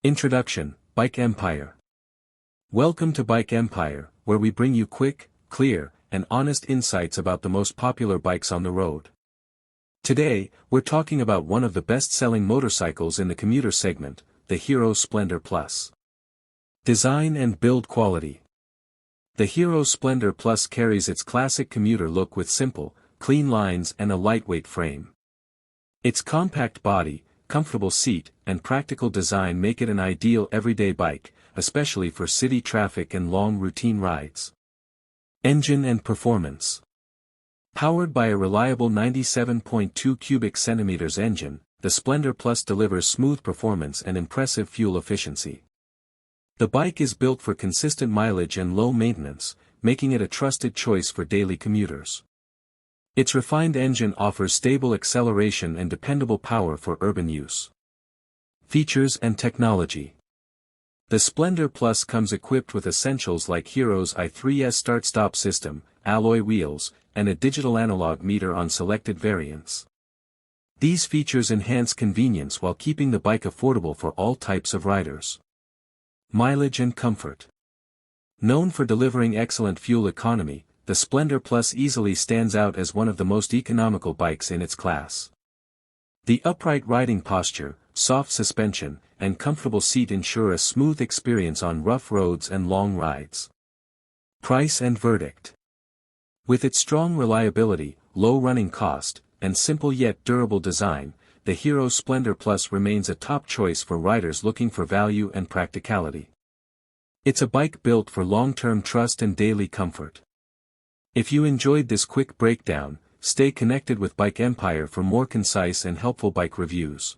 Introduction, Bike Empire. Welcome to Bike Empire, where we bring you quick, clear, and honest insights about the most popular bikes on the road. Today, we're talking about one of the best-selling motorcycles in the commuter segment, the Hero Splendor Plus. Design and build quality. The Hero Splendor Plus carries its classic commuter look with simple, clean lines and a lightweight frame. Its compact body, comfortable seat, and practical design make it an ideal everyday bike, especially for city traffic and long routine rides. Engine and performance. Powered by a reliable 97.2 cubic centimeters engine, the Splendor Plus delivers smooth performance and impressive fuel efficiency. The bike is built for consistent mileage and low maintenance, making it a trusted choice for daily commuters. Its refined engine offers stable acceleration and dependable power for urban use. Features and technology. The Splendor Plus comes equipped with essentials like Hero's i3S start-stop system, alloy wheels, and a digital analog meter on selected variants. These features enhance convenience while keeping the bike affordable for all types of riders. Mileage and comfort. Known for delivering excellent fuel economy, the Splendor Plus easily stands out as one of the most economical bikes in its class. The upright riding posture, soft suspension, and comfortable seat ensure a smooth experience on rough roads and long rides. Price and verdict. With its strong reliability, low running cost, and simple yet durable design, the Hero Splendor Plus remains a top choice for riders looking for value and practicality. It's a bike built for long-term trust and daily comfort. If you enjoyed this quick breakdown, stay connected with Bike Empire for more concise and helpful bike reviews.